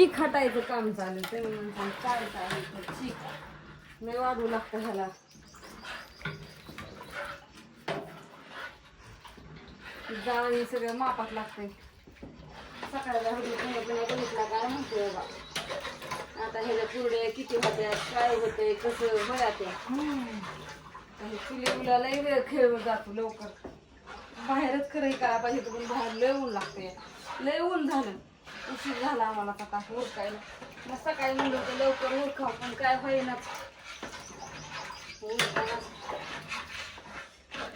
चीक हटायचं काम चालू. ते म्हणून काय चालू चीक लय वाढू लागतं ह्याला. जाळी सगळं मापात लागतंय. सकाळला बघितला काय म्हणते बाबा आता ह्याच्या पुढे किती होत्यात काय होतंय कसं बघा ते. चुली मुलालाही वेळ खेळून जातो लवकर. बाहेरच खरंय का पाहिजे पण बाहेर लय ऊन लागते. लय ऊन झालं. उशीर झाला आम्हाला आता उरकायला. मग सकाळी म्हणलं होतं लवकर उरकाव पण काय होईनाच.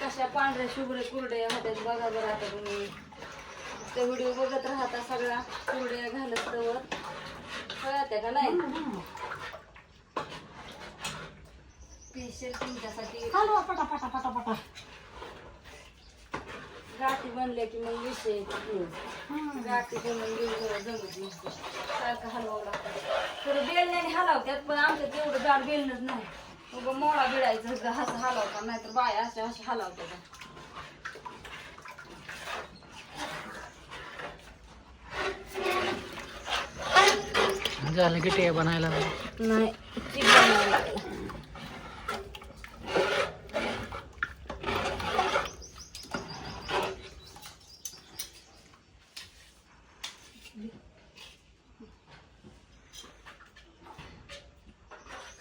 कशा पांढऱ्या शुभ्र कुरड्या होत्यात बघा बरं. आता तुम्ही ते व्हिडिओ बघत राहता सगळा कुरड्या घालत तवर कळत्या का नाही. स्पेशल तुमच्यासाठी पटा पटा पटा पटा गाठी बनल्या की मग विषय गाठी बनवून घेऊन जमत नसते. सारखं हलवावं लागतं. खरं बेलण्याने हलवत्यात पण आमच्यात एवढं जाड बेलणच नाही. मग मोळा बिडायचं असं हलवतात नाहीतर बाया अशा अशा हलवतात. झालं की टे बनायला नाही चिक बनवायला लागलं.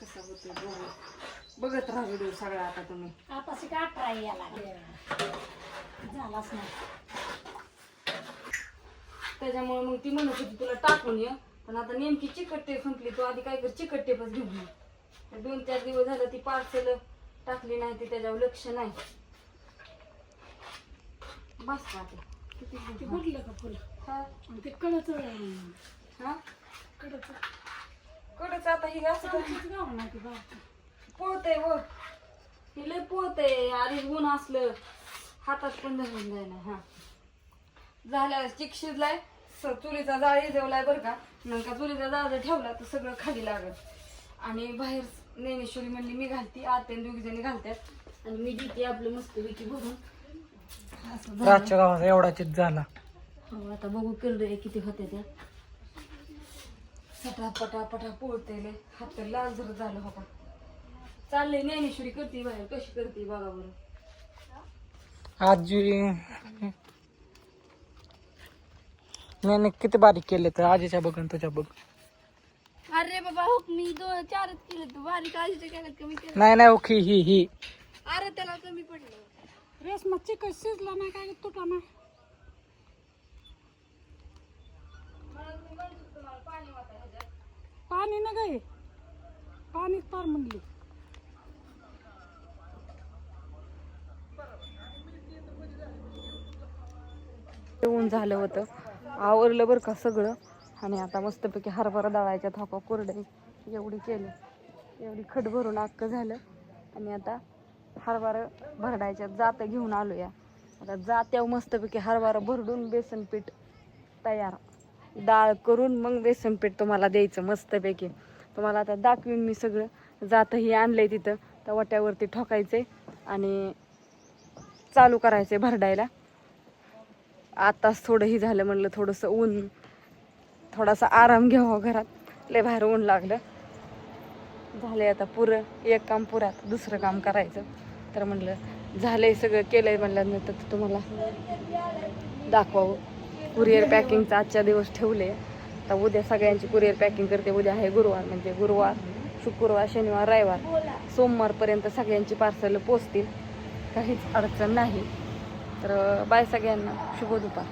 कसं होतं बघत राहा व्हिडिओ सगळा. आता तुम्ही आता शिका ट्राय याला झालाच नाही. त्याच्यामुळे मग ती म्हणत होती तुला टाकून ये पण आता नेमकी चिकट टेप संपली. तू आधी काय कर चिकट टेपच घेऊन ये. 2-4 दिवस झालं ती पार्सल टाकली नाही ती त्याच्यावर लक्ष नाही. बस का किती भरलं का फुलं. हा ते कडच हा कडच कडच आता ही असं गाव नाही ती गाव पोळतय व ही लय पोळतय. आधीच ऊन असलं हातात पण धरून जाय ना. हा झाल्या चिक शिजलाय. चुलीचा जाळी जेवलाय बरं का. नंतर चुलीचा जाळ जर ठेवला तर सगळं खाली लागत. आणि बाहेर ज्ञानेश्वरी म्हणली मी घालते. आत्या दोघी जणी घालतात आणि मी देते आपलं मस्त विकी भरून. रातच्या गावात एवढा चित झाला. हो आता बघू किरडे किती होते त्या. सटा पटा पटा पोळतेले हात तर लाल जर झालं होता. चाललंय ज्ञानेश्वरी करते बाहेर कशी करते बघा बरं. आजी मी किती बारीक केले तर आजीच्या बघ आणि तुझ्या बघ. अरे बाबा हो मी 2-4च केले. तू बारीक आजीच्या केल्यात कमी केलं. नाही नाही ओके ही अरे त्याला कमी पडलं. रेस मग चिकन शिजला नाही काय तुटला नाही. पाणी ना गे पाणी पार म्हणली. ऊन झालं होतं आवरलं बरं का सगळं. आणि आता मस्तपैकी हरभरा दळायच्या थापा कोरडे एवढी केली. एवढी खट भरून अक्क झालं. आणि आता हरभरा भरडायच्या जातं घेऊन आलो या. आता जात्यावर मस्तपैकी हरभरा भरडून बेसन पीठ तयार. डाळ करून मग बेसन पीठ तुम्हाला द्यायचं मस्तपैकी. तुम्हाला आता दाखवीन मी सगळं. जातही आणलंय तिथं त्या वाट्यावरती ठोकायचंय आणि चालू करायचंय भरडायला. आताच थोडं ही झालं म्हणलं थोडंसं ऊन थोडासा आराम घ्यावा घरात. लय बाहेर ऊन लागलं. झालंय आता पुरं एक काम पुरात दुसरं काम करायचं. तर म्हणलं झालंय सगळं केलंय म्हणलं नंतर तुम्हाला दाखवावं. कुरिअर पॅकिंगचा आजच्या दिवस ठेवले. आता उद्या सगळ्यांची कुरिअर पॅकिंग करते. उद्या आहे गुरुवार म्हणजे गुरुवार शुक्रवार शनिवार रविवार सोमवारपर्यंत सगळ्यांची पार्सल पोचतील. काहीच अडचण नाही. तर बाय सगळ्यांना शुभ दुपार.